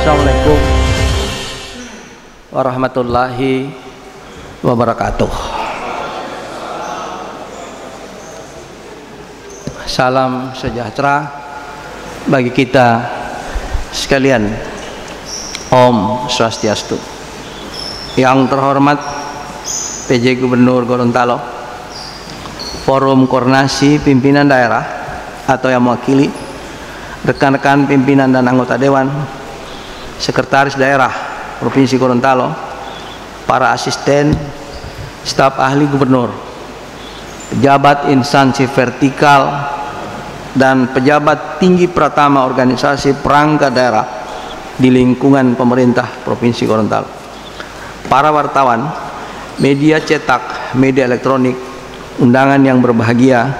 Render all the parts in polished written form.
Assalamualaikum warahmatullahi wabarakatuh. Salam sejahtera bagi kita sekalian. Om Swastiastu. Yang terhormat PJ Gubernur Gorontalo, Forum Koordinasi Pimpinan Daerah atau yang mewakili rekan-rekan pimpinan dan anggota Dewan, Sekretaris Daerah Provinsi Gorontalo, para asisten, staf ahli gubernur, pejabat instansi vertikal, dan pejabat tinggi pratama organisasi perangkat daerah di lingkungan pemerintah Provinsi Gorontalo, para wartawan, media cetak, media elektronik, undangan yang berbahagia,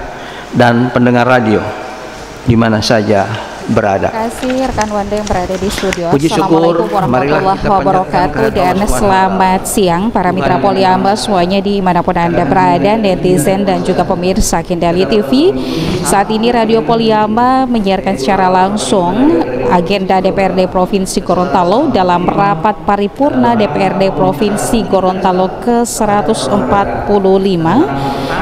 dan pendengar radio di mana saja berada. Terima kasih rekan Wanda yang berada di studio. Puji syukur, Assalamualaikum warahmatullahi wabarakatuh dan selamat siang para mitra Poliamba semuanya dimanapun Anda berada, netizen dan juga pemirsa Kendali TV. Saat ini Radio Poliamba menyiarkan secara langsung agenda DPRD Provinsi Gorontalo dalam rapat paripurna DPRD Provinsi Gorontalo ke-145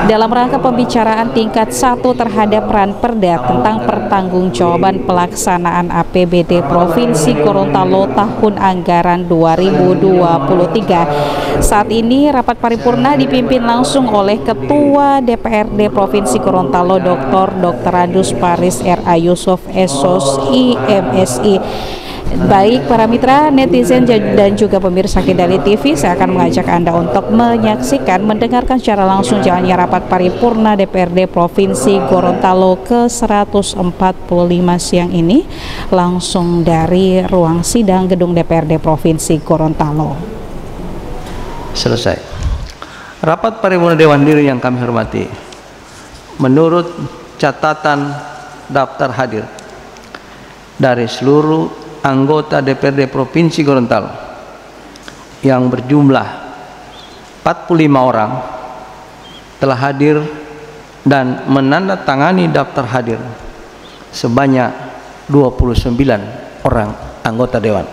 dalam rangka pembicaraan tingkat 1 terhadap Ranperda tentang pertanggungjawaban pelaksanaan APBD Provinsi Gorontalo tahun anggaran 2023. Saat ini rapat paripurna dipimpin langsung oleh Ketua DPRD Provinsi Gorontalo Dr. Andus Paris R.A. Yusuf Esos IMSI. Baik para mitra netizen dan juga pemirsa Kendali TV, saya akan mengajak Anda untuk menyaksikan, mendengarkan secara langsung jalannya rapat paripurna DPRD Provinsi Gorontalo ke-145 siang ini langsung dari ruang sidang gedung DPRD Provinsi Gorontalo. Selesai. Rapat paripurna Dewan Diri yang kami hormati, menurut catatan daftar hadir dari seluruh anggota DPRD Provinsi Gorontalo yang berjumlah 45 orang telah hadir dan menandatangani daftar hadir sebanyak 29 orang anggota Dewan.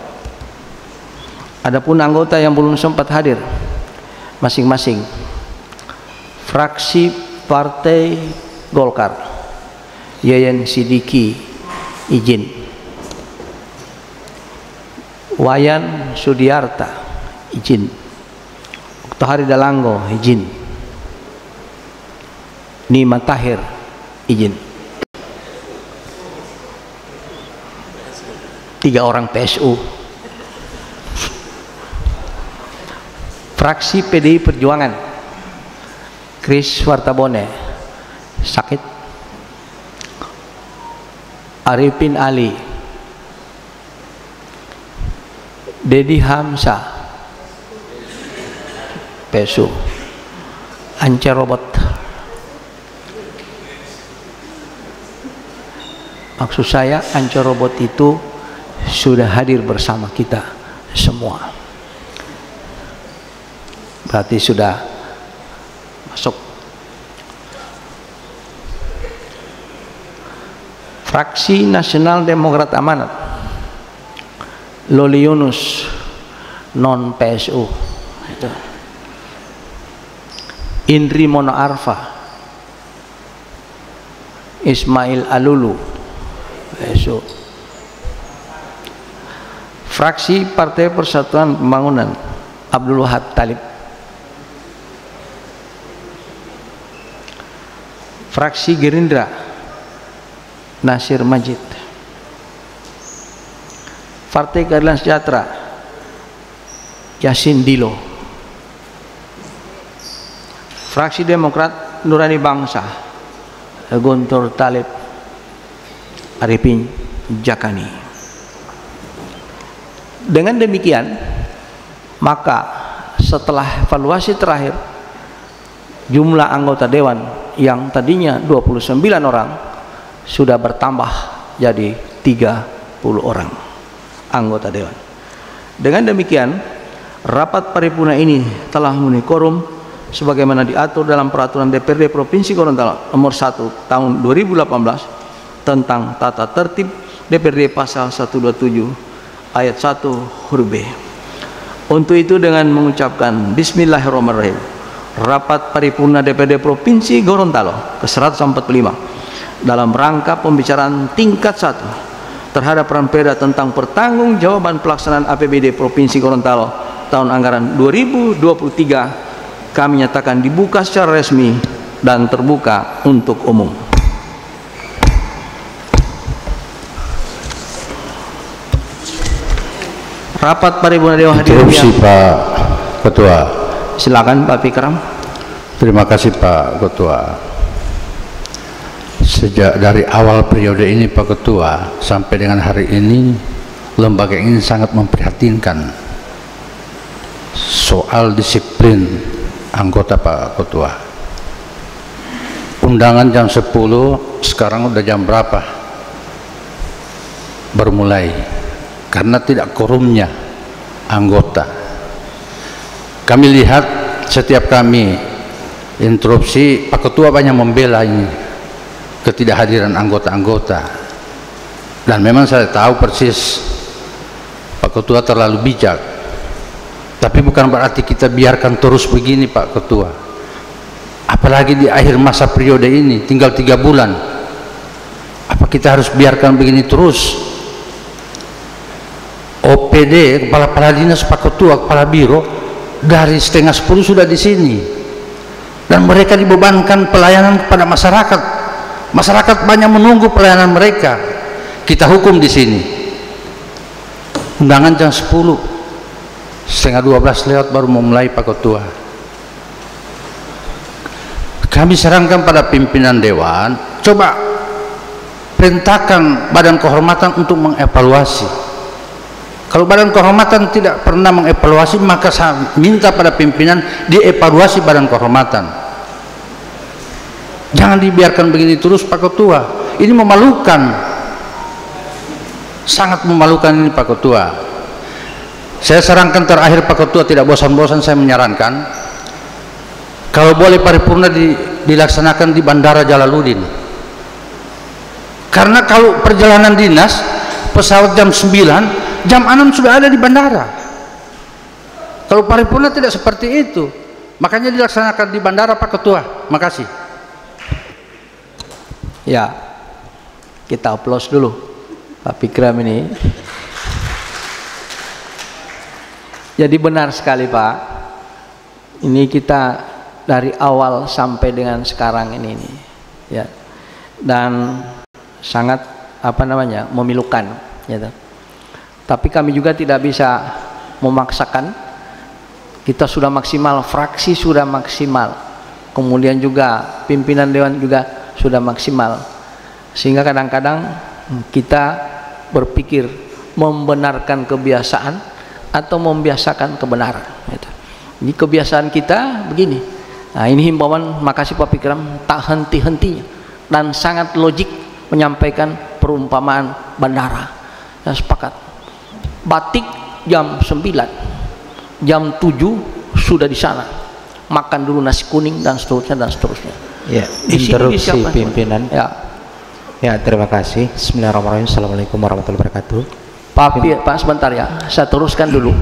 Adapun anggota yang belum sempat hadir, masing-masing fraksi Partai Golkar, Yeyen Sidiki izin, Wayan Sudiarta izin, Oktohari Dalanggo izin, Nima Tahir izin. 3 orang PSU. Fraksi PDI Perjuangan, Kris Wartabone sakit, Arifin Ali, Dedi Hamzah PSU, Ance Robot. Maksud saya Ance Robot itu sudah hadir bersama kita semua, berarti sudah masuk. Fraksi Nasional Demokrat Amanat, Loli Yunus non PSU, itu. Indri Mono Arfa, Ismail Alulu PSU. Fraksi Partai Persatuan Pembangunan, Abdul Wahab Talib. Fraksi Gerindra, Nasir Majid. Partai Keadilan Sejahtera, Yasin Dilo. Fraksi Demokrat Nurani Bangsa, Guntur Talib, Arifin Jakani. Dengan demikian, maka setelah evaluasi terakhir, jumlah anggota Dewan yang tadinya 29 orang sudah bertambah jadi 30 orang anggota Dewan. Dengan demikian, rapat paripurna ini telah memenuhi quorum sebagaimana diatur dalam peraturan DPRD Provinsi Gorontalo nomor 1 tahun 2018 tentang tata tertib DPRD pasal 127 ayat 1 huruf B. Untuk itu dengan mengucapkan Bismillahirrahmanirrahim, rapat paripurna DPRD Provinsi Gorontalo ke-145 dalam rangka pembicaraan tingkat 1 terhadap Perda tentang pertanggungjawaban pelaksanaan APBD Provinsi Gorontalo tahun anggaran 2023 kami nyatakan dibuka secara resmi dan terbuka untuk umum. Rapat paripurna Dewan hadirin interupsi Pak Ketua. Silakan Pak Fikram. Terima kasih Pak Ketua. Sejak dari awal periode ini Pak Ketua sampai dengan hari ini, lembaga ini sangat memprihatinkan soal disiplin anggota Pak Ketua. Undangan jam 10, sekarang udah jam berapa baru mulai, karena tidak quorumnya anggota. Kami lihat setiap kami interupsi, Pak Ketua banyak membela ini ketidakhadiran anggota-anggota, dan memang saya tahu persis Pak Ketua terlalu bijak, tapi bukan berarti kita biarkan terus begini Pak Ketua, apalagi di akhir masa periode ini tinggal 3 bulan. Apa kita harus biarkan begini terus? OPD, kepala dinas, Pak Ketua, kepala biro dari setengah 10 sudah di sini, dan mereka dibebankan pelayanan kepada masyarakat. Masyarakat banyak menunggu pelayanan mereka. Kita hukum di sini. Undangan jam 10, setengah 12 lewat baru memulai Pak Ketua. Kami sarankan pada pimpinan Dewan, coba perintahkan Badan Kehormatan untuk mengevaluasi. Kalau Badan Kehormatan tidak pernah mengevaluasi, maka saya minta pada pimpinan dievaluasi Badan Kehormatan. Jangan dibiarkan begini terus Pak Ketua. Ini memalukan, sangat memalukan ini Pak Ketua. Saya sarankan terakhir Pak Ketua, tidak bosan-bosan saya menyarankan, kalau boleh paripurna dilaksanakan di Bandara Jalaluddin. Karena kalau perjalanan dinas pesawat jam 9, jam 6 sudah ada di bandara. Kalau paripurna tidak seperti itu, makanya dilaksanakan di bandara Pak Ketua. Makasih. Ya, kita aplaus dulu Pak Fikram ini. Jadi benar sekali Pak, ini kita dari awal sampai dengan sekarang ini ya, dan sangat memilukan ya. Tapi kami juga tidak bisa memaksakan. Kita sudah maksimal, fraksi sudah maksimal, kemudian juga pimpinan dewan juga sudah maksimal, sehingga kadang-kadang kita berpikir membenarkan kebiasaan atau membiasakan kebenaran. Ini kebiasaan kita begini. Nah, ini himbauan, makasih Pak Fikram, tak henti-hentinya dan sangat logik menyampaikan perumpamaan bandara. Saya sepakat. Batik jam 9, jam 7 sudah di sana, makan dulu nasi kuning dan seterusnya dan seterusnya. Ya, interupsi pimpinan. Ya, terima kasih. Bismillahirrahmanirrahim. Assalamualaikum warahmatullahi wabarakatuh. Pak sebentar ya, saya teruskan dulu.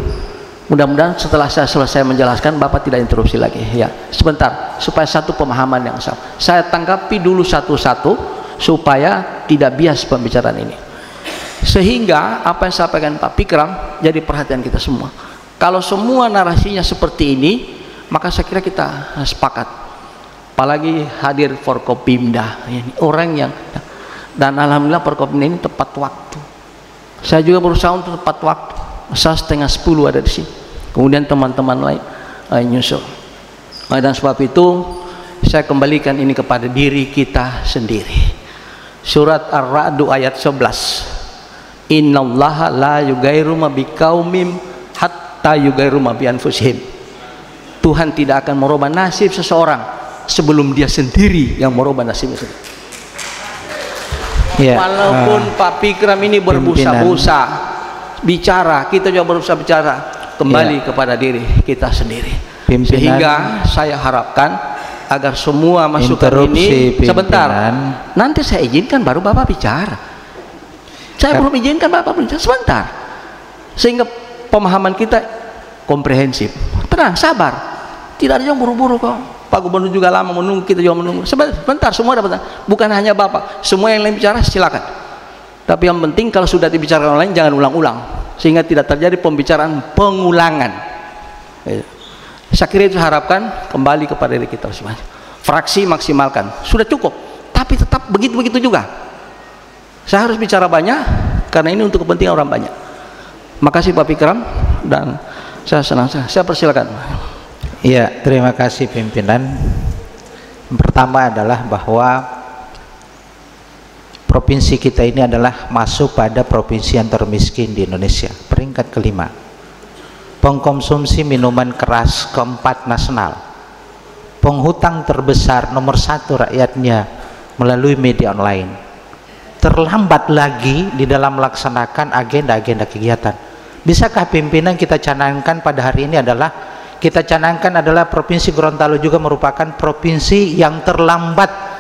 Mudah-mudahan setelah saya selesai menjelaskan Bapak tidak interupsi lagi ya. Sebentar, supaya satu pemahaman yang sama. Saya tanggapi dulu satu-satu supaya tidak bias pembicaraan ini, sehingga apa yang saya sampaikan Pak Fikram jadi perhatian kita semua. Kalau semua narasinya seperti ini, maka saya kira kita sepakat. Apalagi hadir Forkopimda, ini orang yang, dan alhamdulillah Forkopimda ini tepat waktu. Saya juga berusaha untuk tepat waktu. Saya setengah 10 ada di sini. Kemudian teman-teman lain nyusul. Dan sebab itu saya kembalikan ini kepada diri kita sendiri. Surat Ar-Ra'd ayat 11. Innallaha la yugairu ma biqaumin hatta yugairu ma bi anfusihim. Tuhan tidak akan merubah nasib seseorang sebelum dia sendiri yang merubah nasibnya sendiri. Ya, walaupun Pak Fikram ini berbusa-busa bicara, kita juga berusaha bicara kembali kepada diri kita sendiri. Sehingga saya harapkan agar semua masukan ini sebentar, nanti saya izinkan baru Bapak bicara. Saya belum izinkan Bapak bicara, sebentar. sehingga pemahaman kita komprehensif. Tenang, sabar, tidak ada yang buru-buru kok. Pak Gubernur juga lama menunggu, kita juga menunggu. Sebentar, semua dapat. Bukan hanya Bapak, semua yang lain bicara silakan. Tapi yang penting kalau sudah dibicarakan orang lain jangan ulang-ulang, sehingga tidak terjadi pembicaraan pengulangan. Saya kira itu harapkan kembali kepada diri kita masing-masing. Fraksi maksimalkan, sudah cukup. Tapi tetap begitu-begitu juga. Saya harus bicara banyak karena ini untuk kepentingan orang banyak. Makasih Pak Fikram, dan saya senang. Saya persilakan. Iya, terima kasih pimpinan. Yang pertama adalah bahwa provinsi kita ini adalah masuk pada provinsi yang termiskin di Indonesia, peringkat kelima. Pengkonsumsi minuman keras keempat nasional. Penghutang terbesar nomor 1 rakyatnya melalui media online. Terlambat lagi di dalam melaksanakan agenda-agenda kegiatan. Bisakah pimpinan kita canangkan pada hari ini adalah Provinsi Gorontalo juga merupakan provinsi yang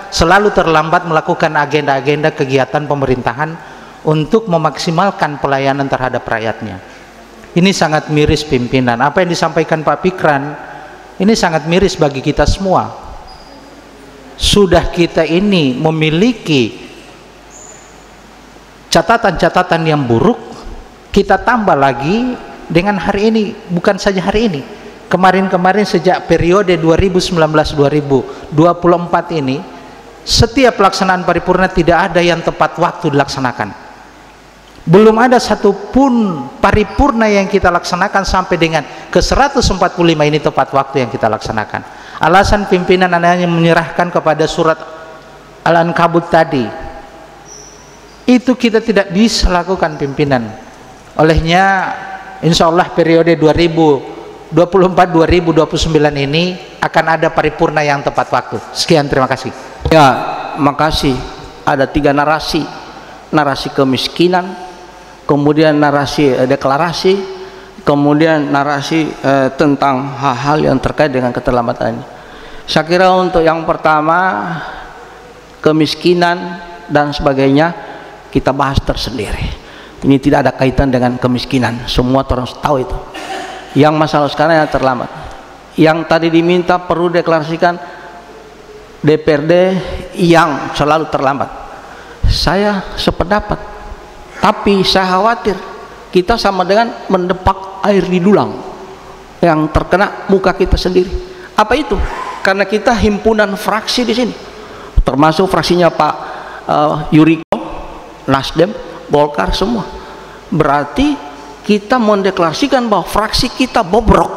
selalu terlambat melakukan agenda-agenda kegiatan pemerintahan untuk memaksimalkan pelayanan terhadap rakyatnya. Ini sangat miris pimpinan. Apa yang disampaikan Pak Fikran ini sangat miris bagi kita semua. Sudah kita ini memiliki catatan-catatan yang buruk, kita tambah lagi dengan hari ini. Bukan saja hari ini, kemarin-kemarin sejak periode 2019-2024 ini, setiap pelaksanaan paripurna tidak ada yang tepat waktu dilaksanakan. Belum ada satupun paripurna yang kita laksanakan sampai dengan ke 145 ini tepat waktu yang kita laksanakan. Alasan pimpinan hanya menyerahkan kepada surat Al-Ankabut tadi, itu kita tidak bisa lakukan pimpinan. Olehnya insya Allah periode 2024-2029 ini akan ada paripurna yang tepat waktu. Sekian, terima kasih. Ya, makasih. Ada 3 narasi. Narasi kemiskinan, kemudian narasi deklarasi, kemudian narasi tentang hal-hal yang terkait dengan keterlambatan ini. Saya kira untuk yang pertama, kemiskinan dan sebagainya, kita bahas tersendiri. Ini tidak ada kaitan dengan kemiskinan, semua orang tahu itu. Yang masalah sekarang yang terlambat, yang tadi diminta perlu deklarasikan DPRD yang selalu terlambat. Saya sependapat, tapi saya khawatir kita sama dengan mendepak air di dulang yang terkena muka kita sendiri. Apa itu? Karena kita himpunan fraksi di sini, termasuk fraksinya Pak Yuriko, Nasdem, Golkar semua. Berarti kita mendeklarasikan bahwa fraksi kita bobrok.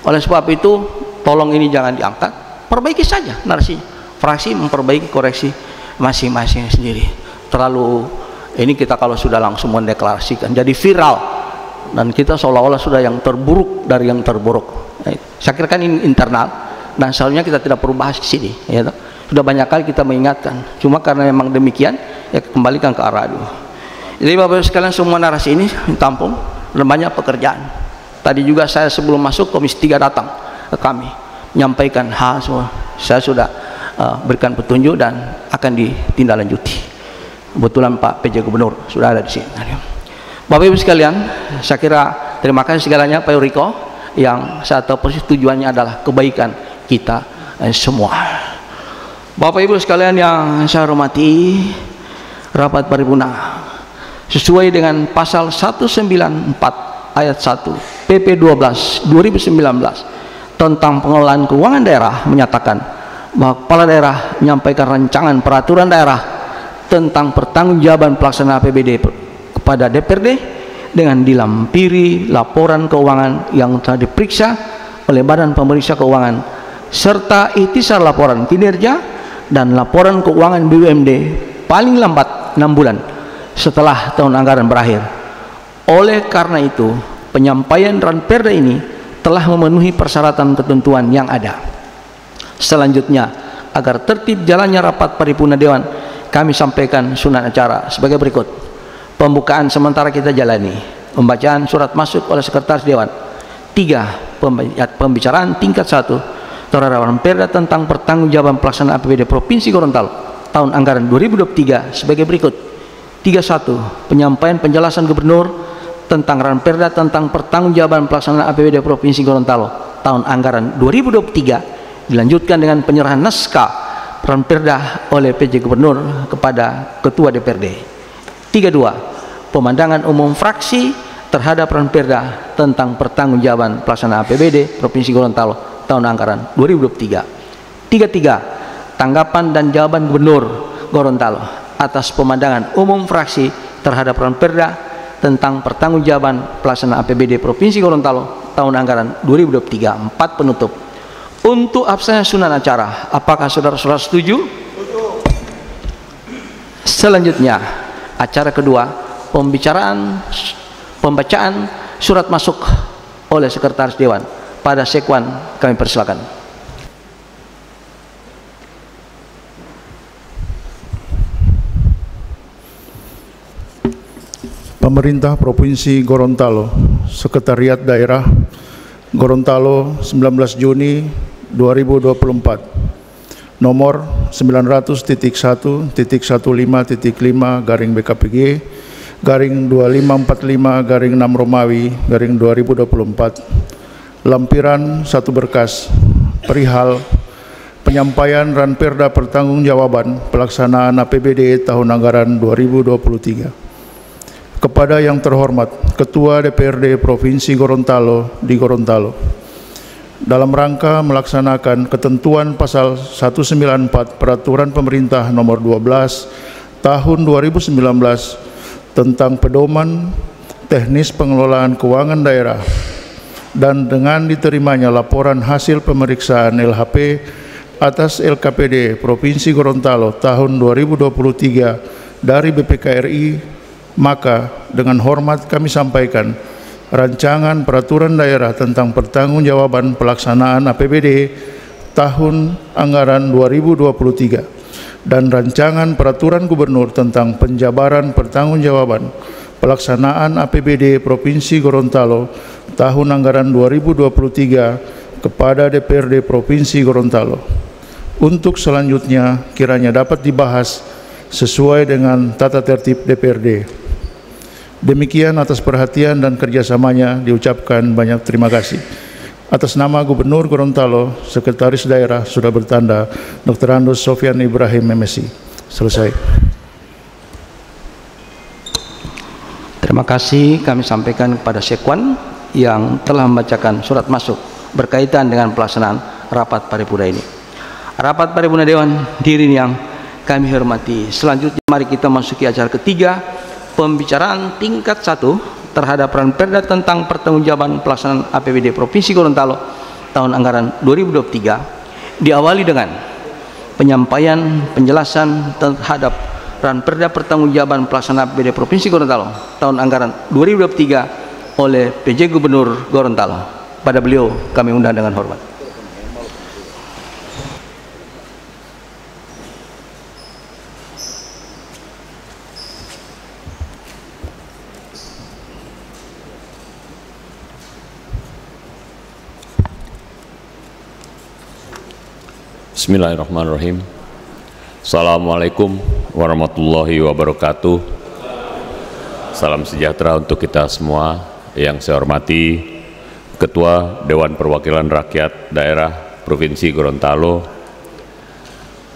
Oleh sebab itu, tolong ini jangan diangkat, perbaiki saja narasinya. Fraksi memperbaiki koreksi masing-masing sendiri. Terlalu ini kita kalau sudah langsung mendeklarasikan jadi viral, dan kita seolah-olah sudah yang terburuk dari yang terburuk. Saya kira kan ini internal, dan seharusnya kita tidak perlu bahas di sini. Ya, sudah banyak kali kita mengingatkan, cuma karena memang demikian, ya kembalikan ke arah dulu. Jadi Bapak sekalian, semua narasi ini tampung dan banyak pekerjaan. Tadi juga saya sebelum masuk Komisi 3 datang ke kami menyampaikan hal semua. Saya sudah berikan petunjuk dan akan ditindaklanjuti. Kebetulan Pak PJ Gubernur sudah ada di sini. Bapak Ibu sekalian, saya kira terima kasih segalanya Pak Yuriko, yang saya tahu persis tujuannya adalah kebaikan kita semua. Bapak Ibu sekalian yang saya hormati, rapat paripurna sesuai dengan pasal 194 ayat 1 PP 12 2019 tentang pengelolaan keuangan daerah menyatakan bahwa kepala daerah menyampaikan rancangan peraturan daerah tentang pertanggungjawaban pelaksana APBD kepada DPRD dengan dilampiri laporan keuangan yang telah diperiksa oleh Badan Pemeriksa Keuangan serta ikhtisar laporan kinerja dan laporan keuangan BUMD paling lambat 6 bulan setelah tahun anggaran berakhir. Oleh karena itu, penyampaian ranperda ini telah memenuhi persyaratan ketentuan yang ada. Selanjutnya, agar tertib jalannya rapat paripurna Dewan, kami sampaikan sunan acara sebagai berikut. Pembukaan sementara kita jalani, pembacaan surat masuk oleh Sekretaris Dewan. 3. Pembicaraan tingkat 1 terhadap ranperda tentang pertanggungjawaban pelaksanaan APBD Provinsi Gorontalo tahun anggaran 2023 sebagai berikut. 31. Penyampaian penjelasan Gubernur tentang Ranperda tentang pertanggungjawaban pelaksanaan APBD Provinsi Gorontalo tahun anggaran 2023 dilanjutkan dengan penyerahan naskah Ranperda oleh PJ Gubernur kepada Ketua DPRD. 32. Pemandangan umum fraksi terhadap Ranperda tentang pertanggungjawaban pelaksanaan APBD Provinsi Gorontalo tahun anggaran 2023. 33. Tanggapan dan jawaban Gubernur Gorontalo atas pemandangan umum fraksi terhadap Ranperda tentang pertanggungjawaban pelaksanaan APBD Provinsi Gorontalo tahun anggaran 2023. 4. Penutup. Untuk absennya sunan acara, apakah saudara-saudara setuju? Selanjutnya, acara kedua, pembacaan surat masuk oleh Sekretaris Dewan. Pada sekwan kami persilakan. Pemerintah Provinsi Gorontalo, Sekretariat Daerah Gorontalo, 19 Juni 2024, nomor 900.1.5.5/BKPG/2545/6 Romawi/2024, lampiran 1 berkas perihal penyampaian Ranperda pertanggungjawaban pelaksanaan APBD tahun anggaran 2023. Kepada yang terhormat Ketua DPRD Provinsi Gorontalo di Gorontalo, dalam rangka melaksanakan ketentuan pasal 194 Peraturan Pemerintah Nomor 12 Tahun 2019 tentang pedoman teknis pengelolaan keuangan daerah, dan dengan diterimanya laporan hasil pemeriksaan LHP atas LKPD Provinsi Gorontalo tahun 2023 dari BPK-RI, maka dengan hormat kami sampaikan rancangan peraturan daerah tentang pertanggungjawaban pelaksanaan APBD tahun anggaran 2023 dan rancangan peraturan gubernur tentang penjabaran pertanggungjawaban pelaksanaan APBD Provinsi Gorontalo tahun anggaran 2023 kepada DPRD Provinsi Gorontalo. Untuk selanjutnya kiranya dapat dibahas sesuai dengan tata tertib DPRD. Demikian atas perhatian dan kerjasamanya diucapkan banyak terima kasih. Atas nama Gubernur Gorontalo, Sekretaris Daerah sudah bertanda Dr. Andus Sofyan Ibrahim MSI. Selesai. Terima kasih kami sampaikan kepada sekwan yang telah membacakan surat masuk berkaitan dengan pelaksanaan rapat paripurna ini. Rapat paripurna Dewan hadirin yang kami hormati. Selanjutnya mari kita masuki acara ketiga, pembicaraan tingkat 1 terhadap Ranperda tentang pertanggungjawaban pelaksanaan APBD Provinsi Gorontalo tahun anggaran 2023, diawali dengan penyampaian penjelasan terhadap Ranperda pertanggungjawaban pelaksanaan APBD Provinsi Gorontalo tahun anggaran 2023 oleh PJ Gubernur Gorontalo. Pada beliau kami undang dengan hormat. Bismillahirrahmanirrahim. Assalamualaikum warahmatullahi wabarakatuh. Salam sejahtera untuk kita semua. Yang saya hormati Ketua Dewan Perwakilan Rakyat Daerah Provinsi Gorontalo,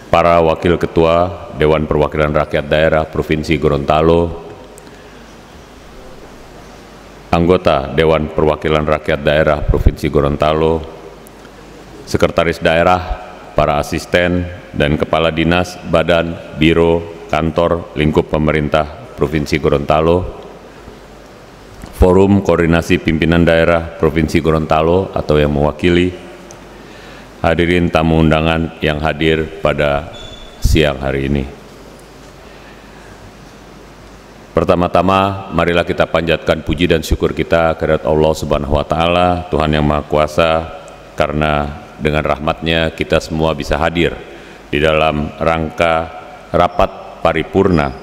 para Wakil Ketua Dewan Perwakilan Rakyat Daerah Provinsi Gorontalo, anggota Dewan Perwakilan Rakyat Daerah Provinsi Gorontalo, Sekretaris Daerah, para asisten dan kepala dinas, badan, biro, kantor, lingkup pemerintah Provinsi Gorontalo, Forum Koordinasi Pimpinan Daerah Provinsi Gorontalo atau yang mewakili, hadirin tamu undangan yang hadir pada siang hari ini. Pertama-tama, marilah kita panjatkan puji dan syukur kita kehadirat Allah Subhanahu wa Ta'ala, Tuhan yang Maha Kuasa, karena dengan rahmatnya kita semua bisa hadir di dalam rangka rapat paripurna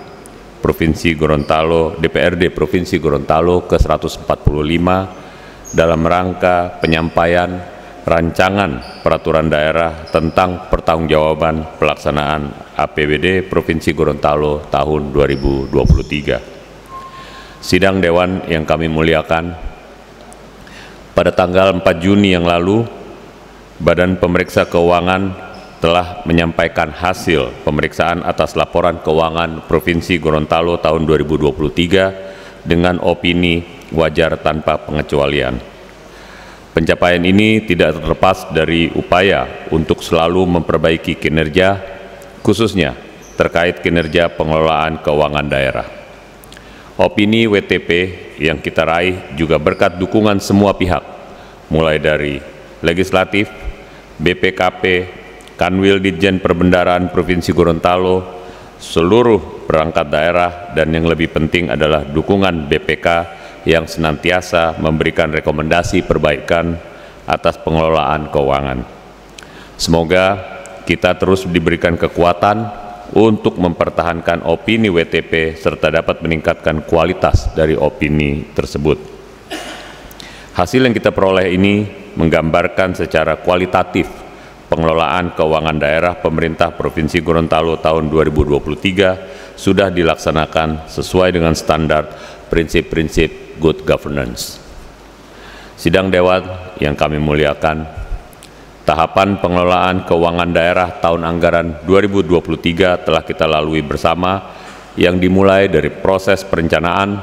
Provinsi Gorontalo, DPRD Provinsi Gorontalo ke-145 dalam rangka penyampaian rancangan peraturan daerah tentang pertanggungjawaban pelaksanaan APBD Provinsi Gorontalo tahun 2023. Sidang Dewan yang kami muliakan, pada tanggal 4 Juni yang lalu, Badan Pemeriksa Keuangan telah menyampaikan hasil pemeriksaan atas laporan keuangan Provinsi Gorontalo tahun 2023 dengan opini wajar tanpa pengecualian. Pencapaian ini tidak terlepas dari upaya untuk selalu memperbaiki kinerja, khususnya terkait kinerja pengelolaan keuangan daerah. Opini WTP yang kita raih juga berkat dukungan semua pihak, mulai dari legislatif, BPKP, Kanwil Ditjen Perbendaharaan Provinsi Gorontalo, seluruh perangkat daerah, dan yang lebih penting adalah dukungan BPK yang senantiasa memberikan rekomendasi perbaikan atas pengelolaan keuangan. Semoga kita terus diberikan kekuatan untuk mempertahankan opini WTP serta dapat meningkatkan kualitas dari opini tersebut. Hasil yang kita peroleh ini menggambarkan secara kualitatif pengelolaan keuangan daerah pemerintah Provinsi Gorontalo tahun 2023 sudah dilaksanakan sesuai dengan standar prinsip-prinsip good governance. Sidang Dewan yang kami muliakan, tahapan pengelolaan keuangan daerah tahun anggaran 2023 telah kita lalui bersama, yang dimulai dari proses perencanaan,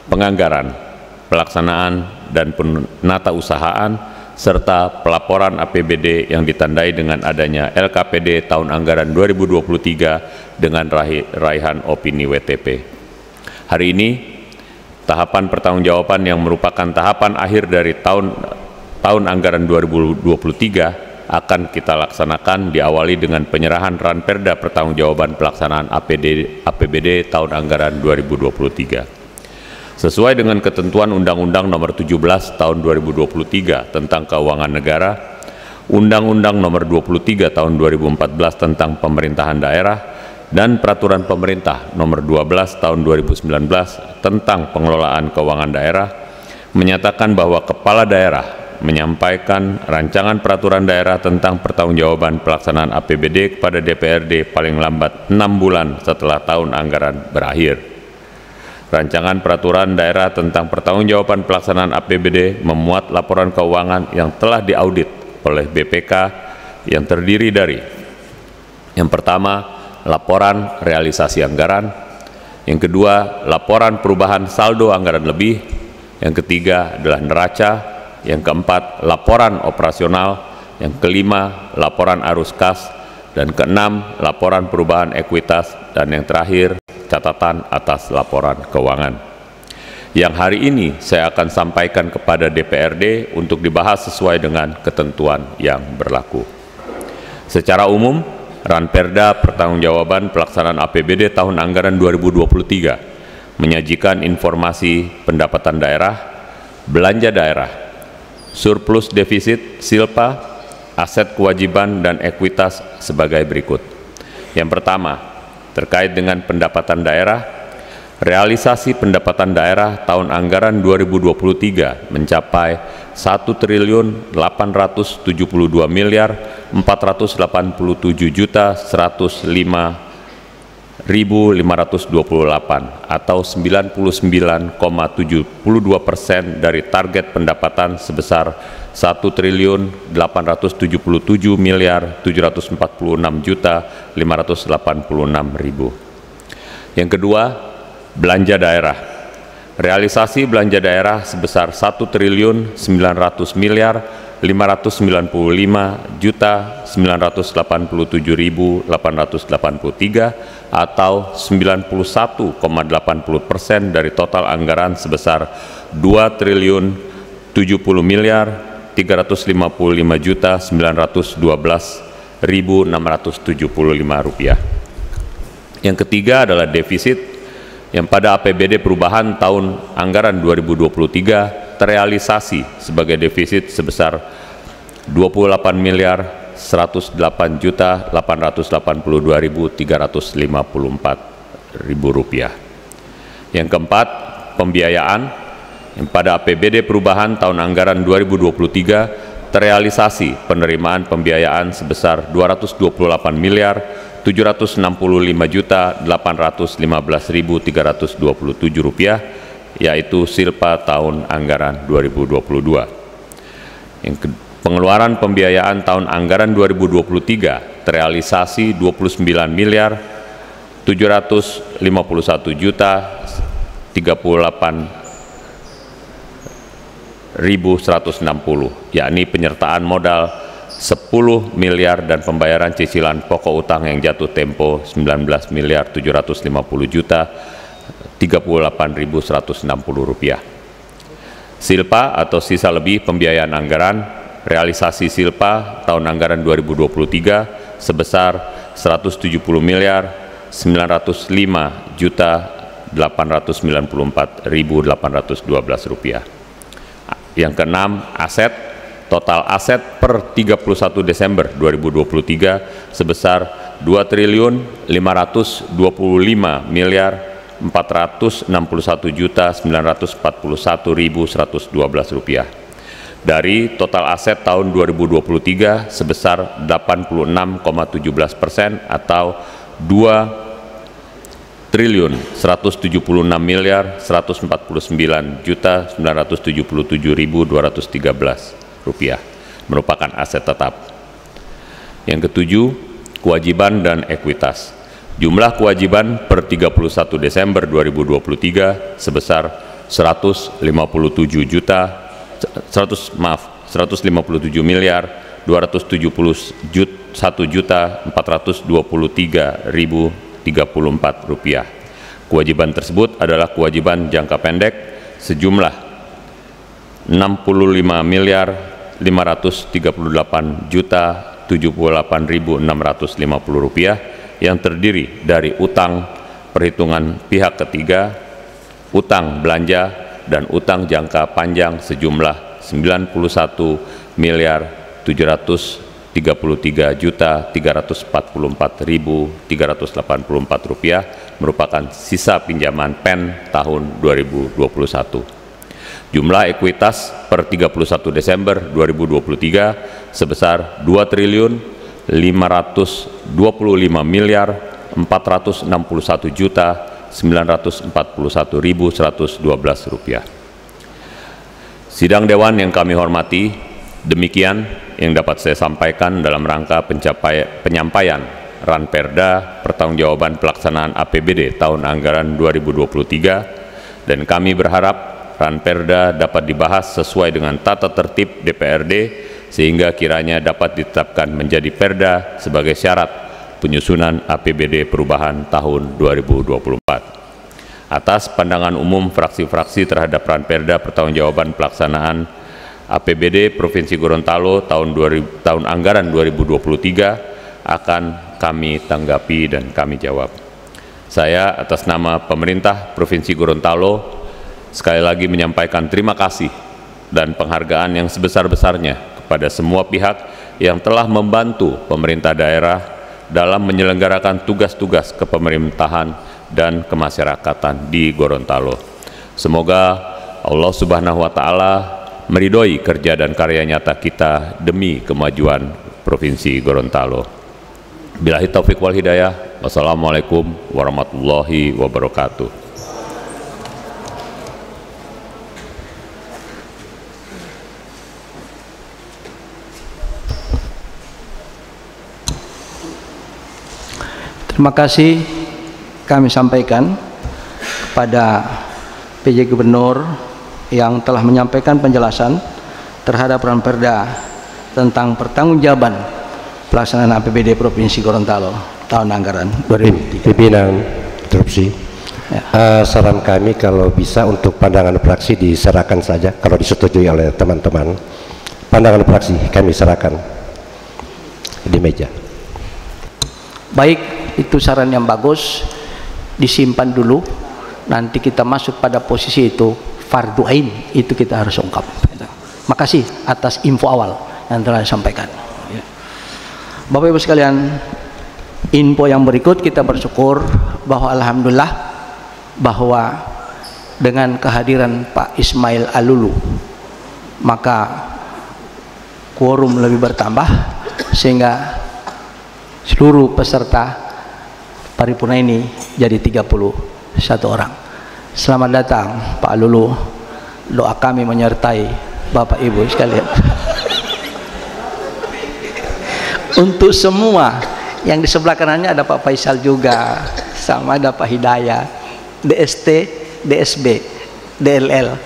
penganggaran, pelaksanaan, dan penatausahaan, serta pelaporan APBD yang ditandai dengan adanya LKPD tahun anggaran 2023 dengan raihan opini WTP. Hari ini, tahapan pertanggungjawaban yang merupakan tahapan akhir dari tahun anggaran 2023 akan kita laksanakan, diawali dengan penyerahan Ranperda pertanggungjawaban pelaksanaan APBD tahun anggaran 2023. Sesuai dengan ketentuan Undang-Undang Nomor 17 Tahun 2023 tentang Keuangan Negara, Undang-Undang Nomor 23 Tahun 2014 tentang Pemerintahan Daerah, dan Peraturan Pemerintah Nomor 12 Tahun 2019 tentang Pengelolaan Keuangan Daerah, menyatakan bahwa Kepala Daerah menyampaikan rancangan peraturan daerah tentang pertanggungjawaban pelaksanaan APBD kepada DPRD paling lambat 6 bulan setelah tahun anggaran berakhir. Rancangan peraturan daerah tentang pertanggungjawaban pelaksanaan APBD memuat laporan keuangan yang telah diaudit oleh BPK yang terdiri dari: yang pertama, laporan realisasi anggaran; yang kedua, laporan perubahan saldo anggaran lebih; yang ketiga adalah neraca; yang keempat, laporan operasional; yang kelima, laporan arus kas; dan keenam, laporan perubahan ekuitas; dan yang terakhir, catatan atas laporan keuangan, yang hari ini saya akan sampaikan kepada DPRD untuk dibahas sesuai dengan ketentuan yang berlaku. Secara umum, Ranperda pertanggungjawaban pelaksanaan APBD tahun anggaran 2023 menyajikan informasi pendapatan daerah, belanja daerah, surplus defisit, silpa, aset kewajiban, dan ekuitas sebagai berikut. Yang pertama, terkait dengan pendapatan daerah, realisasi pendapatan daerah tahun anggaran 2023 mencapai 1.897.105.528 atau 99,72% dari target pendapatan sebesar 1.877.746.586.000. Yang kedua, belanja daerah. Realisasi belanja daerah sebesar 1.999.987.883 atau 91,80% dari total anggaran sebesar 2.070.355.912.675 rupiah. Yang ketiga adalah defisit, yang pada APBD perubahan tahun anggaran 2023 terrealisasi sebagai defisit sebesar 28.188.882.354 rupiah. Yang keempat, pembiayaan, yang pada APBD perubahan tahun anggaran 2023 terrealisasi penerimaan pembiayaan sebesar 228.765.815.327 rupiah, yaitu Silpa tahun anggaran 2022. Pengeluaran pembiayaan tahun anggaran 2023 terrealisasi 29 miliar 751 juta 38.160, yakni penyertaan modal 10 miliar dan pembayaran cicilan pokok utang yang jatuh tempo 19 miliar 750 juta 38.160 rupiah. Silpa atau sisa lebih pembiayaan anggaran, realisasi Silpa tahun anggaran 2023 sebesar 170 miliar 905 juta 894.812 rupiah. Yang keenam, aset. Total aset per 31 Desember 2023 sebesar 2.525 miliar 461 juta 941.112 rupiah. Dari total aset tahun 2023 sebesar 86,17% atau 2.176 miliar 149 juta 977.213 rupiah merupakan aset tetap. Yang ketujuh, kewajiban dan ekuitas. Jumlah kewajiban per 31 Desember 2023 sebesar 157 miliar 271 juta 423.034 rupiah. Kewajiban tersebut adalah kewajiban jangka pendek sejumlah 65 miliar 538 juta 78.650 rupiah yang terdiri dari utang perhitungan pihak ketiga, utang belanja, dan utang jangka panjang sejumlah 91 miliar 733 juta 344.384 rupiah merupakan sisa pinjaman PEN tahun 2021. Jumlah ekuitas per 31 Desember 2023 sebesar 2.525 miliar 461 juta 941.112 rupiah. Sidang Dewan yang kami hormati, demikian yang dapat saya sampaikan dalam rangka penyampaian Ranperda Pertanggungjawaban Pelaksanaan APBD tahun anggaran 2023, dan kami berharap Ranperda dapat dibahas sesuai dengan tata tertib DPRD sehingga kiranya dapat ditetapkan menjadi perda sebagai syarat penyusunan APBD perubahan tahun 2024. Atas pandangan umum fraksi-fraksi terhadap Ranperda Pertanggungjawaban Pelaksanaan APBD Provinsi Gorontalo tahun anggaran 2023 akan kami tanggapi dan kami jawab. Saya atas nama pemerintah Provinsi Gorontalo sekali lagi menyampaikan terima kasih dan penghargaan yang sebesar-besarnya kepada semua pihak yang telah membantu pemerintah daerah dalam menyelenggarakan tugas-tugas kepemerintahan dan kemasyarakatan di Gorontalo. Semoga Allah Subhanahu wa Ta'ala meridhoi kerja dan karya nyata kita demi kemajuan Provinsi Gorontalo. Billahi taufiq wal hidayah. Wassalamualaikum warahmatullahi wabarakatuh. Terima kasih kami sampaikan kepada PJ Gubernur yang telah menyampaikan penjelasan terhadap Ranperda tentang pertanggungjawaban pelaksanaan APBD Provinsi Gorontalo tahun anggaran 2023. Pimpinan interupsi. Ya. Saran kami kalau bisa untuk pandangan fraksi diserahkan saja kalau disetujui oleh teman-teman. Pandangan fraksi kami serahkan di meja. Baik, itu saran yang bagus, disimpan dulu, nanti kita masuk pada posisi itu fardu ain, itu kita harus ungkap. Makasih atas info awal yang telah disampaikan. Bapak Ibu sekalian, info yang berikut kita bersyukur bahwa alhamdulillah bahwa dengan kehadiran Pak Ismail Alulu maka quorum lebih bertambah sehingga seluruh peserta paripurna ini jadi 31 orang. Selamat datang Pak Lulu. Doa kami menyertai Bapak Ibu sekalian. Untuk semua yang di sebelah kanannya ada Pak Faisal juga, sama ada Pak Hidayah, DST, DSB, DLL.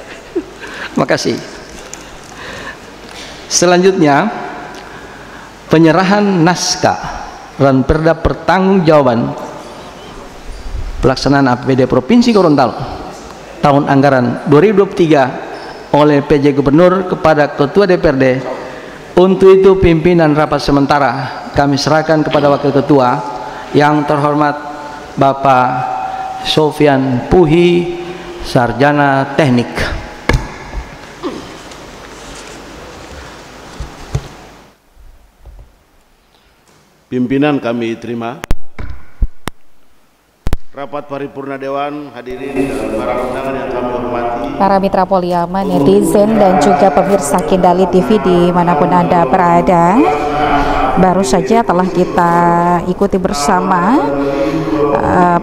Makasih. Selanjutnya penyerahan naskah Ranperda pertanggungjawaban pelaksanaan APBD Provinsi Gorontalo tahun anggaran 2023 oleh PJ Gubernur kepada Ketua DPRD. Untuk itu pimpinan rapat sementara kami serahkan kepada Wakil Ketua yang terhormat Bapak Sofian Puhi, Sarjana Teknik. Pimpinan kami terima. Rapat paripurna Dewan, hadirin dan para undangan yang kami hormati. Para mitra Poliama, netizen dan juga pemirsa Kindali TV dimanapun Anda berada, baru saja telah kita ikuti bersama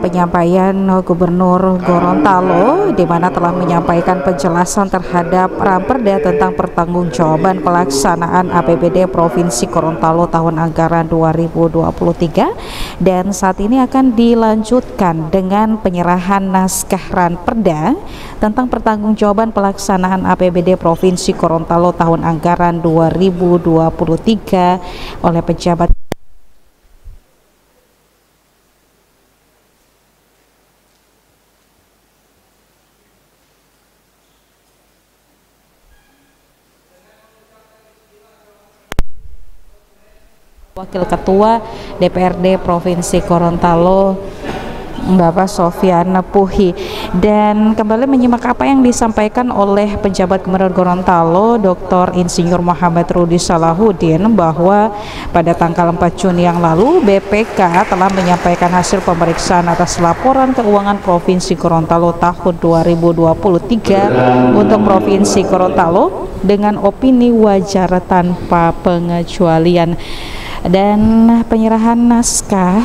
penyampaian Gubernur Gorontalo, di mana telah menyampaikan penjelasan terhadap Ranperda tentang pertanggungjawaban pelaksanaan APBD Provinsi Gorontalo tahun anggaran 2023, dan saat ini akan dilanjutkan dengan penyerahan naskah Ranperda tentang pertanggungjawaban pelaksanaan APBD Provinsi Gorontalo tahun anggaran 2023 oleh pejabat Wakil Ketua DPRD Provinsi Gorontalo Bapak Sofian Puhi. Dan kembali menyimak apa yang disampaikan oleh penjabat Gubernur Gorontalo Dr. Insinyur Muhammad Rudi Salahuddin, bahwa pada tanggal 4 Juni yang lalu BPK telah menyampaikan hasil pemeriksaan atas laporan keuangan Provinsi Gorontalo tahun 2023 untuk Provinsi Gorontalo dengan opini wajar tanpa pengecualian. Dan penyerahan naskah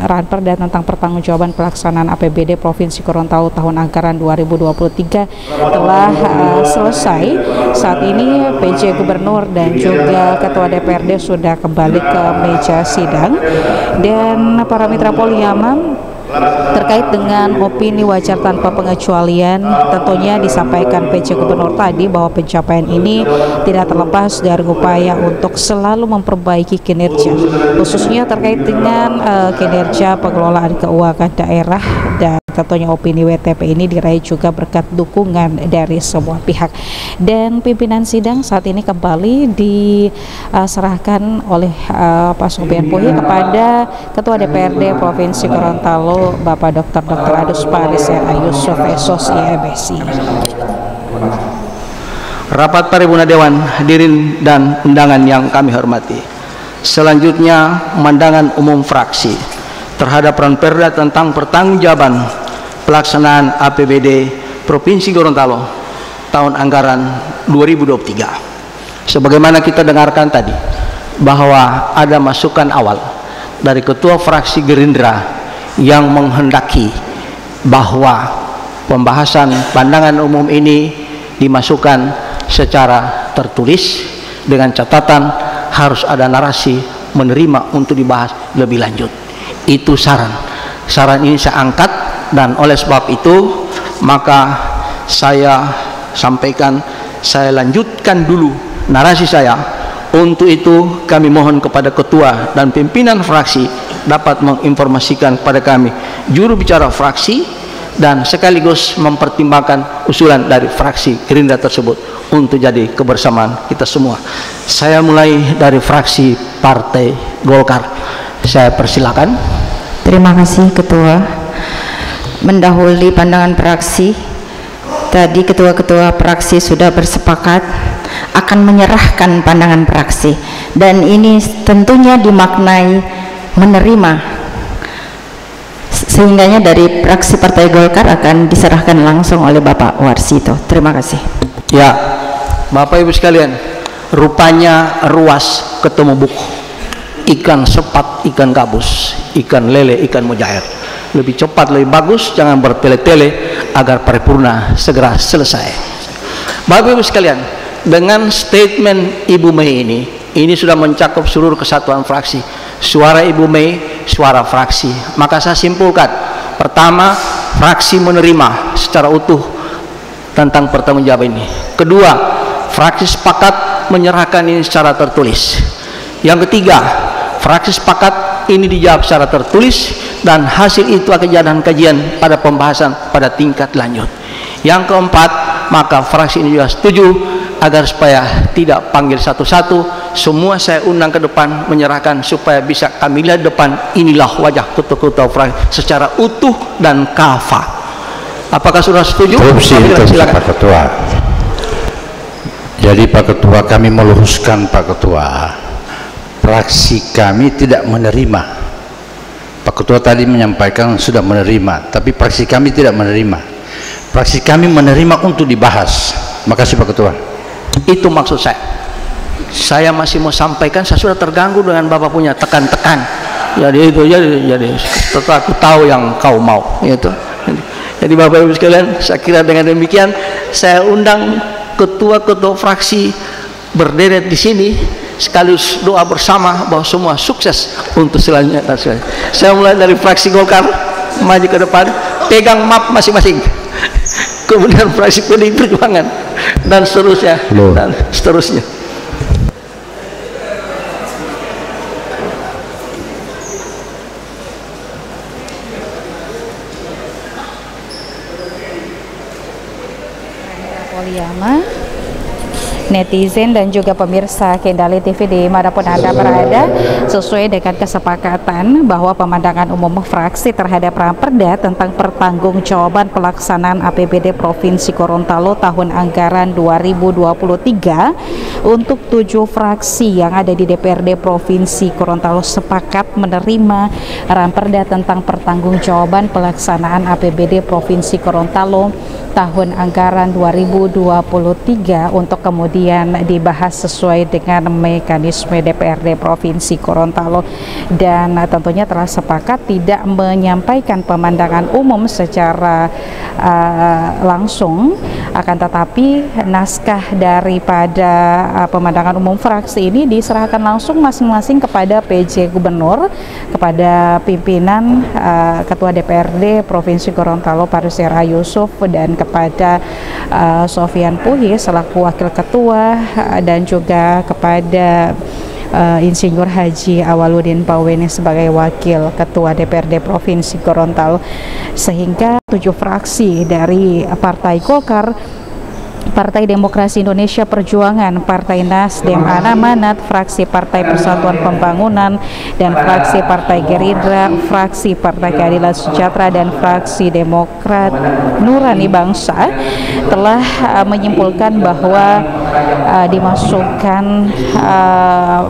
Ranperda tentang pertanggungjawaban pelaksanaan APBD Provinsi Gorontalo tahun anggaran 2023 telah selesai. Saat ini PJ Gubernur dan juga Ketua DPRD sudah kembali ke meja sidang, dan para mitra Poliama, terkait dengan opini wajar tanpa pengecualian, tentunya disampaikan PJ Gubernur tadi bahwa pencapaian ini tidak terlepas dari upaya untuk selalu memperbaiki kinerja, khususnya terkait dengan kinerja pengelolaan keuangan daerah, dan tentunya opini WTP ini diraih juga berkat dukungan dari semua pihak. Dan pimpinan sidang saat ini kembali diserahkan oleh Pak Sofian Puhi kepada Ketua DPRD Provinsi Gorontalo Bapak Dr. Adus Paris R.A. Yusuf SOS IMSI. Rapat paripurna Dewan, hadirin dan undangan yang kami hormati. Selanjutnya pandangan umum fraksi terhadap Ranperda tentang pertanggungjawaban pelaksanaan APBD Provinsi Gorontalo tahun anggaran 2023. Sebagaimana kita dengarkan tadi, bahwa ada masukan awal dari Ketua Fraksi Gerindra yang menghendaki bahwa pembahasan pandangan umum ini dimasukkan secara tertulis dengan catatan harus ada narasi menerima untuk dibahas lebih lanjut. Itu saran ini saya angkat, dan oleh sebab itu maka saya sampaikan, saya lanjutkan dulu narasi saya. Untuk itu kami mohon kepada ketua dan pimpinan fraksi dapat menginformasikan kepada kami juru bicara fraksi dan sekaligus mempertimbangkan usulan dari fraksi Gerindra tersebut untuk jadi kebersamaan kita semua. Saya mulai dari fraksi Partai Golkar. Saya persilakan. Terima kasih Ketua. Mendahului pandangan fraksi, tadi ketua-ketua fraksi sudah bersepakat akan menyerahkan pandangan fraksi, dan ini tentunya dimaknai menerima, sehingganya dari fraksi Partai Golkar akan diserahkan langsung oleh Bapak Warsito. Terima kasih. Ya, Bapak Ibu sekalian, rupanya ruas ketemu buku, ikan sepat, ikan gabus, ikan lele, ikan mujair. Lebih cepat, lebih bagus, jangan bertele-tele agar paripurna segera selesai. Bapak Ibu sekalian, dengan statement Ibu Mei ini sudah mencakup seluruh kesatuan fraksi. Suara Ibu Mei, suara fraksi. Maka saya simpulkan, pertama, fraksi menerima secara utuh tentang pertanggungjawaban ini. Kedua, fraksi sepakat menyerahkan ini secara tertulis. Yang ketiga, fraksi sepakat ini dijawab secara tertulis dan hasil itu akan dijadikan kajian pada pembahasan pada tingkat lanjut. Yang keempat, maka fraksi ini juga setuju agar supaya tidak panggil satu-satu, semua saya undang ke depan menyerahkan supaya bisa kami lihat depan inilah wajah ketua-ketua fraksi secara utuh dan kafah. Apakah sudah setuju? Silakan Pak Ketua. Jadi Pak Ketua, kami meluruskan Pak Ketua, fraksi kami tidak menerima. Pak Ketua tadi menyampaikan sudah menerima, tapi fraksi kami tidak menerima. Fraksi kami menerima untuk dibahas. Makasih Pak Ketua. Itu maksud saya. Saya masih mau sampaikan, saya sudah terganggu dengan Bapak punya tekan-tekan. Jadi itu jadi setelah aku tahu yang kau mau itu. Jadi Bapak Ibu sekalian, saya kira dengan demikian saya undang ketua-ketua fraksi berderet di sini sekaligus doa bersama bahwa semua sukses untuk selanjutnya. Saya mulai dari fraksi Golkar, maju ke depan, pegang map masing-masing. Kemudian fraksi PDI Perjuangan dan seterusnya dan seterusnya. Poliama, netizen dan juga pemirsa Kendali TV dimanapun Anda berada, sesuai dengan kesepakatan bahwa pemandangan umum fraksi terhadap Raperda tentang pertanggungjawaban pelaksanaan APBD Provinsi Gorontalo tahun anggaran 2023 untuk 7 fraksi yang ada di DPRD Provinsi Gorontalo sepakat menerima Raperda tentang pertanggungjawaban pelaksanaan APBD Provinsi Gorontalo tahun anggaran 2023 untuk kemudian dibahas sesuai dengan mekanisme DPRD Provinsi Gorontalo, dan tentunya telah sepakat tidak menyampaikan pemandangan umum secara langsung, akan tetapi naskah daripada pemandangan umum fraksi ini diserahkan langsung masing-masing kepada PJ Gubernur, kepada pimpinan Ketua DPRD Provinsi Gorontalo Paris R.A. Yusuf, dan kepada Sofyan Puhi selaku Wakil Ketua, dan juga kepada Insinyur Haji Awaludin Pawene sebagai Wakil Ketua DPRD Provinsi Gorontalo, sehingga 7 fraksi dari Partai Golkar, Partai Demokrasi Indonesia Perjuangan, Partai Nasdem Amanat, fraksi Partai Persatuan Pembangunan, dan fraksi Partai Gerindra, fraksi Partai Keadilan Sejahtera, dan fraksi Demokrat Nurani Bangsa telah menyimpulkan bahwa dimasukkan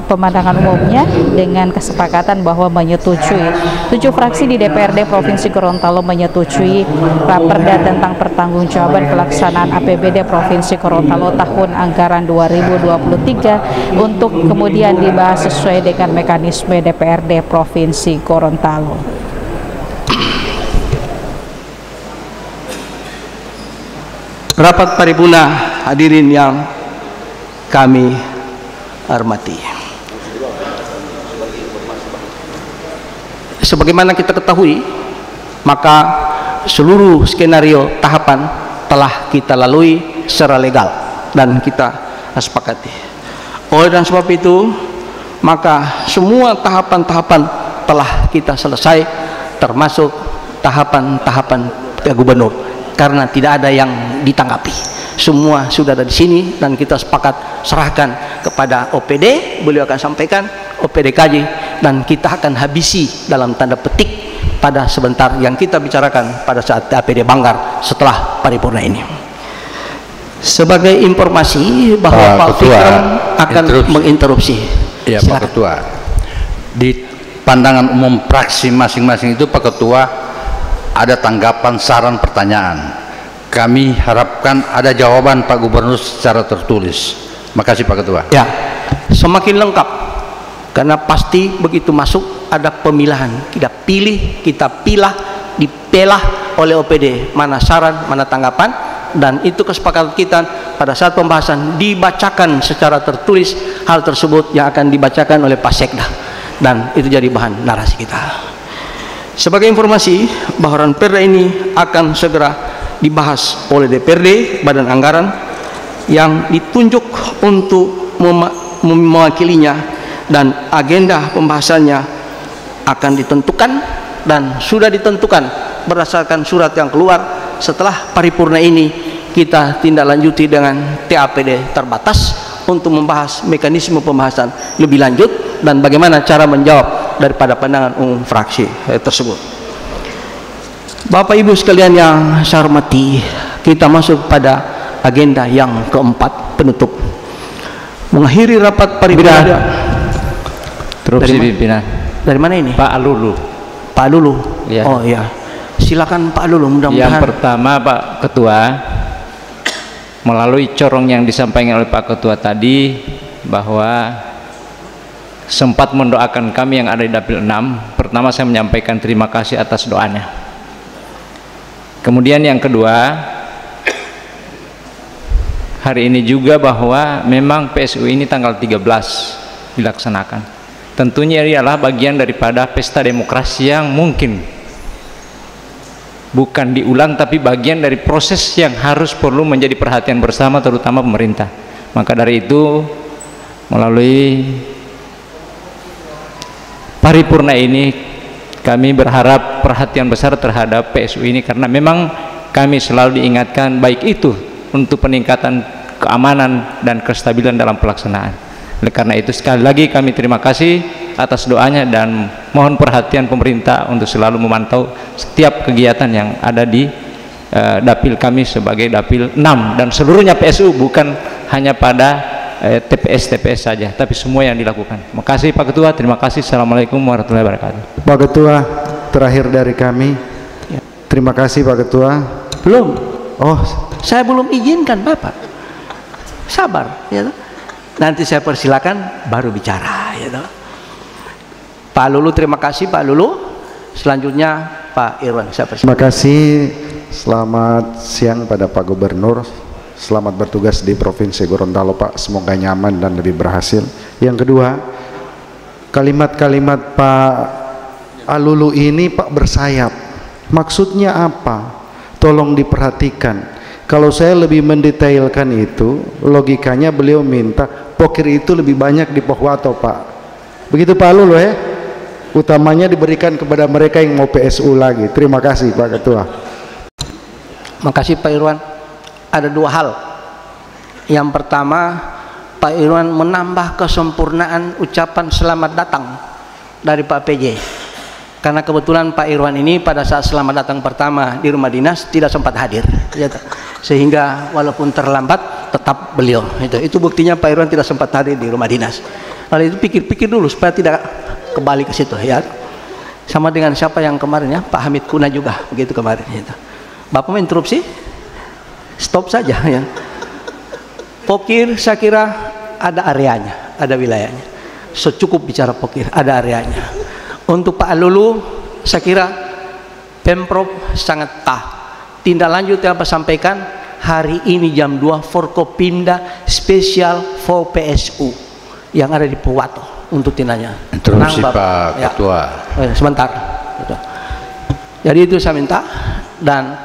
pemandangan umumnya dengan kesepakatan bahwa menyetujui 7 fraksi di DPRD Provinsi Gorontalo menyetujui Raperda tentang pertanggungjawaban pelaksanaan APBD Provinsi Gorontalo tahun anggaran 2023 untuk kemudian dibahas sesuai dengan mekanisme DPRD Provinsi Gorontalo. Rapat paripurna hadirin yang kami hormati. Sebagaimana kita ketahui, maka seluruh skenario tahapan telah kita lalui secara legal dan kita sepakati. Oleh dan sebab itu, maka semua tahapan-tahapan telah kita selesai, termasuk tahapan-tahapan gubernur, karena tidak ada yang ditanggapi. Semua sudah ada di sini dan kita sepakat serahkan kepada OPD, beliau akan sampaikan, OPD kaji, dan kita akan habisi dalam tanda petik pada sebentar yang kita bicarakan pada saat APD Banggar setelah paripurna ini. Sebagai informasi bahwa Pak Fikram akan menginterupsi. Ya, Pak Ketua, di pandangan umum fraksi masing-masing itu Pak Ketua ada tanggapan, saran, pertanyaan. Kami harapkan ada jawaban Pak Gubernur secara tertulis. Makasih Pak Ketua. Ya, semakin lengkap karena pasti begitu masuk ada pemilahan. Kita pilih, kita pilah, dipelah, oleh OPD, mana saran, mana tanggapan, dan itu kesepakatan kita pada saat pembahasan dibacakan secara tertulis hal tersebut yang akan dibacakan oleh Pak Sekda, dan itu jadi bahan narasi kita. Sebagai informasi bahwa Ranperda ini akan segera dibahas oleh DPRD, Badan Anggaran yang ditunjuk untuk mewakilinya, dan agenda pembahasannya akan ditentukan dan sudah ditentukan berdasarkan surat yang keluar. Setelah paripurna ini kita tindak lanjuti dengan TAPD terbatas untuk membahas mekanisme pembahasan lebih lanjut dan bagaimana cara menjawab daripada pandangan umum fraksi tersebut. Bapak Ibu sekalian yang saya hormati, kita masuk pada agenda yang keempat, penutup. Mengakhiri rapat paripurna. Interupsi pimpinan. Dari mana ini? Pak Alulu. Pak Alulu. Ya. Oh iya. Silakan Pak Alulu, mudah-mudahan. Yang pertama Pak Ketua, melalui corong yang disampaikan oleh Pak Ketua tadi bahwa sempat mendoakan kami yang ada di Dapil 6. Pertama saya menyampaikan terima kasih atas doanya. Kemudian yang kedua, hari ini juga bahwa memang PSU ini tanggal 13 dilaksanakan. Tentunya ini adalah bagian daripada pesta demokrasi yang mungkin bukan diulang, tapi bagian dari proses yang harus perlu menjadi perhatian bersama, terutama pemerintah. Maka dari itu, melalui paripurna ini kami berharap perhatian besar terhadap PSU ini, karena memang kami selalu diingatkan baik itu untuk peningkatan keamanan dan kestabilan dalam pelaksanaan. Oleh karena itu sekali lagi kami terima kasih atas doanya dan mohon perhatian pemerintah untuk selalu memantau setiap kegiatan yang ada di dapil kami sebagai dapil 6 dan seluruhnya PSU, bukan hanya pada TPS saja, tapi semua yang dilakukan. Terima kasih Pak Ketua, terima kasih. Assalamualaikum warahmatullahi wabarakatuh. Pak Ketua, terakhir dari kami. Terima kasih Pak Ketua. Belum. Oh, saya belum izinkan Bapak. Sabar, ya. Nanti saya persilakan baru bicara, ya. Pak Lulu, terima kasih Pak Lulu. Selanjutnya Pak Irwan, saya persilakan. Terima kasih. Selamat siang pada Pak Gubernur. Selamat bertugas di Provinsi Gorontalo Pak, semoga nyaman dan lebih berhasil. Yang kedua, kalimat-kalimat Pak Alulu ini Pak bersayap. Maksudnya apa? Tolong diperhatikan. Kalau saya lebih mendetailkan itu, logikanya beliau minta pokir itu lebih banyak di Pohwato Pak. Begitu Pak Alulu ya? Utamanya diberikan kepada mereka yang mau PSU lagi. Terima kasih Pak Ketua. Makasih Pak Irwan. Ada dua hal. Yang pertama, Pak Irwan menambah kesempurnaan ucapan selamat datang dari Pak PJ. Karena kebetulan Pak Irwan ini pada saat selamat datang pertama di rumah dinas tidak sempat hadir, sehingga walaupun terlambat tetap beliau. Itu buktinya Pak Irwan tidak sempat hadir di rumah dinas. Lalu itu pikir-pikir dulu supaya tidak kembali ke situ, ya. Sama dengan siapa yang kemarin ya, Pak Hamid Kuna juga begitu kemarin. Gitu. Bapak mau interupsi? Stop saja ya. Pokir saya kira ada areanya, ada wilayahnya. Secukup bicara pokir, ada areanya. Untuk Pak Alulu, saya kira Pemprov sangat tindak lanjut yang Pak sampaikan hari ini jam 2 Forkopimda spesial for PSU yang ada di Pohwato untuk tindaknya. Interupsi Pak Ketua. Sebentar. Jadi itu saya minta, dan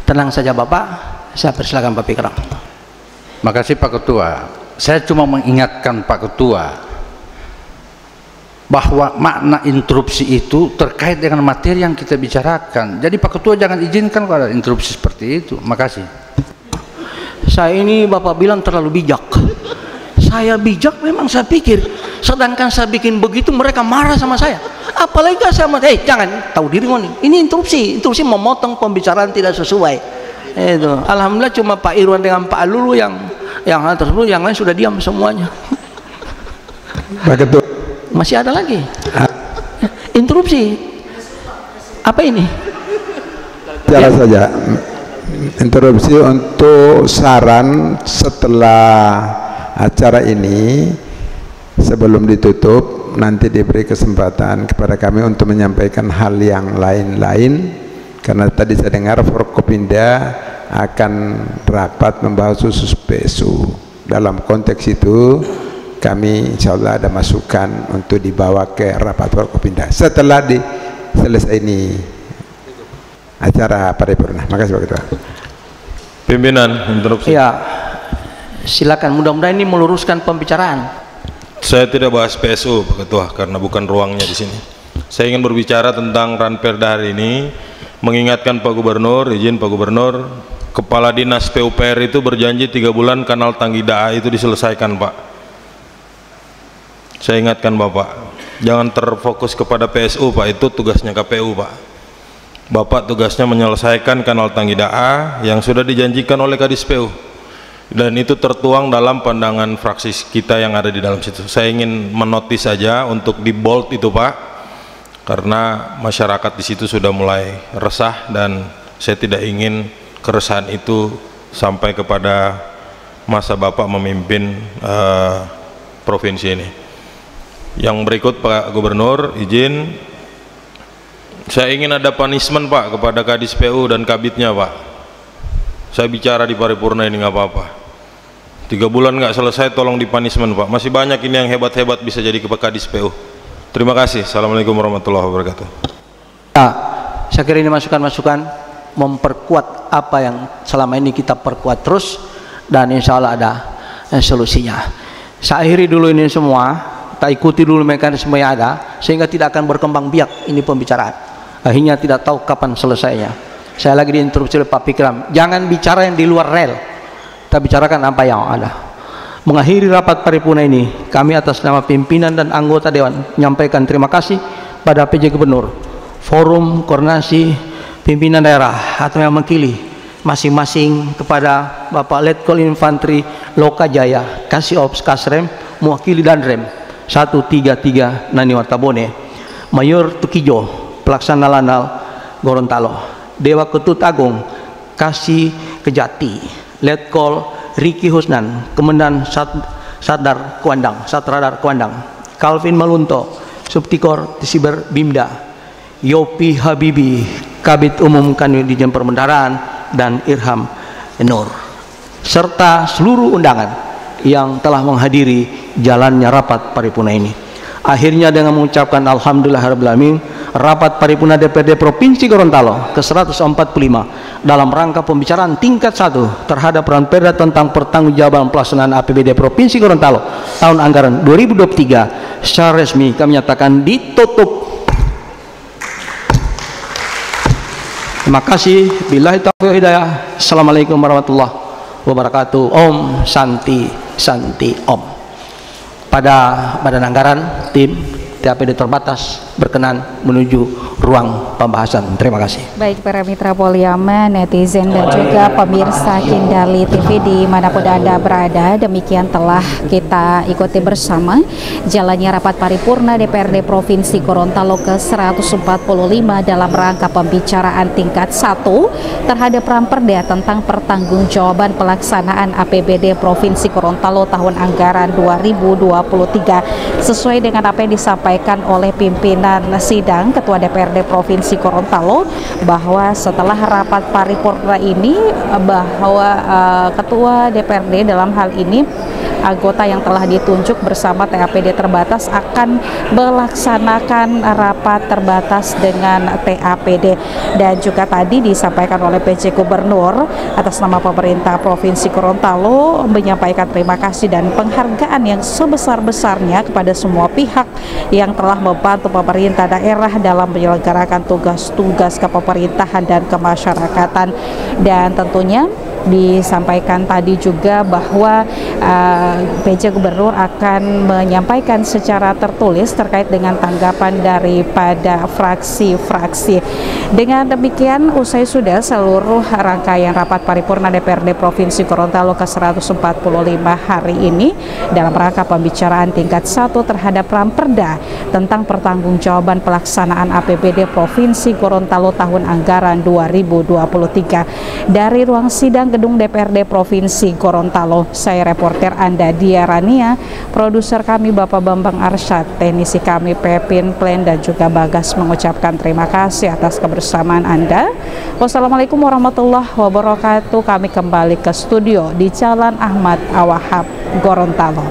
tenang saja Bapak, saya persilakan Pak Pikram. Makasih Pak Ketua. Saya cuma mengingatkan Pak Ketua bahwa makna interupsi itu terkait dengan materi yang kita bicarakan. Jadi Pak Ketua jangan izinkan kalau ada interupsi seperti itu. Makasih. Saya ini Bapak bilang terlalu bijak. Saya bijak memang, saya pikir. Sedangkan saya bikin begitu mereka marah sama saya. Apalagi saya jangan tahu diri nih. Ini interupsi memotong pembicaraan tidak sesuai. Itu. Alhamdulillah cuma Pak Irwan dengan Pak Alulu yang hal tersebut, yang lain sudah diam semuanya. Pak Ketua. Masih ada lagi interupsi apa ini? Bicara saja. Interupsi untuk saran setelah acara ini, sebelum ditutup nanti diberi kesempatan kepada kami untuk menyampaikan hal yang lain-lain karena tadi saya dengar Forkopimda akan rapat membahas khusus PSU. Dalam konteks itu kami insya Allah ada masukan untuk dibawa ke rapat Forkopimda setelah selesai ini acara paripurna. Makasih Pak Ketua. Pimpinan, interupsi. Ya, silakan. Mudah-mudahan ini meluruskan pembicaraan. Saya tidak bahas PSU Pak Ketua karena bukan ruangnya di sini. Saya ingin berbicara tentang Ranperda hari ini, mengingatkan Pak Gubernur, izin Pak Gubernur, Kepala Dinas PUPR itu berjanji 3 bulan kanal Tanggi Daa itu diselesaikan Pak. Saya ingatkan Bapak, jangan terfokus kepada PSU Pak, itu tugasnya KPU Pak. Bapak tugasnya menyelesaikan kanal Tanggi Daa yang sudah dijanjikan oleh Kadis PU, dan itu tertuang dalam pandangan fraksi kita yang ada di dalam situ. Saya ingin menotis saja untuk di bold itu Pak, karena masyarakat di situ sudah mulai resah dan saya tidak ingin keresahan itu sampai kepada masa Bapak memimpin provinsi ini. Yang berikut Pak Gubernur, izin, saya ingin ada punishment Pak kepada Kadis PU dan Kabitnya Pak. Saya bicara di paripurna ini nggak apa-apa. 3 bulan nggak selesai, tolong di punishment Pak. Masih banyak ini yang hebat-hebat bisa jadi ke Kadis PU. Terima kasih. Assalamualaikum warahmatullahi wabarakatuh. Nah, saya kira ini masukan-masukan memperkuat apa yang selama ini kita perkuat terus, dan insya Allah ada solusinya. Saya akhiri dulu ini semua, kita ikuti dulu mekanisme yang ada sehingga tidak akan berkembang biak ini pembicaraan, akhirnya tidak tahu kapan selesainya. Saya lagi diinterupsi oleh Pak Fikram, jangan bicara yang di luar rel, kita bicarakan apa yang ada. Mengakhiri rapat paripurna ini, kami atas nama pimpinan dan anggota Dewan menyampaikan terima kasih pada PJ Gubernur, Forum Koordinasi Pimpinan Daerah atau yang mewakili masing-masing, kepada Bapak Letkol Infanteri Loka Jaya, Kasih Ops Kasrem, mewakili Danrem 133 Nani Wartabone, Mayor Tukijo, Pelaksana Lanal Gorontalo, Dewa Ketut Agung Kasih Kejati, Letkol Riki Husnan, Komandan Satradar Kuandang, Calvin Malunto, Subtikor Tisiber Bimda, Yopi Habibi, Kabit Umum Kanwil Dijen Perbendaharaan, dan Irham Nur, serta seluruh undangan yang telah menghadiri jalannya rapat paripurna ini. Akhirnya dengan mengucapkan alhamdulillahirabbil rapat paripurna DPRD Provinsi Gorontalo ke-145 dalam rangka pembicaraan tingkat 1 terhadap Ranperda tentang pertanggungjawaban pelaksanaan APBD Provinsi Gorontalo tahun anggaran 2023 secara resmi kami nyatakan ditutup. Terima kasih. Billahi taufiq hidayah. Assalamualaikum warahmatullahi wabarakatuh. Om Santi Santi Om. Pada Badan Anggaran, tim TAPD terbatas berkenan menuju ruang pembahasan. Terima kasih. Baik para mitra Poliama, netizen dan juga pemirsa Kindali TV dimanapun Anda berada, demikian telah kita ikuti bersama jalannya rapat paripurna DPRD Provinsi Gorontalo ke-145 dalam rangka pembicaraan tingkat 1 terhadap Ranperda tentang pertanggungjawaban pelaksanaan APBD Provinsi Gorontalo tahun anggaran 2023 sesuai dengan apa yang disampaikan oleh pimpinan sidang Ketua DPRD Provinsi Gorontalo, bahwa setelah rapat paripurna ini bahwa Ketua DPRD dalam hal ini anggota yang telah ditunjuk bersama TAPD terbatas akan melaksanakan rapat terbatas dengan TAPD, dan juga tadi disampaikan oleh PJ Gubernur atas nama pemerintah Provinsi Gorontalo menyampaikan terima kasih dan penghargaan yang sebesar-besarnya kepada semua pihak yang telah membantu pemerintah daerah dalam menyelenggarakan tugas-tugas kepemerintahan dan kemasyarakatan. Dan tentunya disampaikan tadi juga bahwa PJ Gubernur akan menyampaikan secara tertulis terkait dengan tanggapan daripada fraksi-fraksi. Dengan demikian usai sudah seluruh rangkaian rapat paripurna DPRD Provinsi Gorontalo ke-145 hari ini dalam rangka pembicaraan tingkat 1 terhadap Ranperda tentang pertanggungjawaban pelaksanaan APBD Provinsi Gorontalo tahun anggaran 2023. Dari ruang sidang depan gedung DPRD Provinsi Gorontalo. Saya reporter Anda Dia Rania, produser kami Bapak Bambang Arsyad, teknisi kami Pepin Plan dan juga Bagas mengucapkan terima kasih atas kebersamaan Anda. Wassalamualaikum warahmatullahi wabarakatuh. Kami kembali ke studio di Jalan Ahmad Awahab, Gorontalo.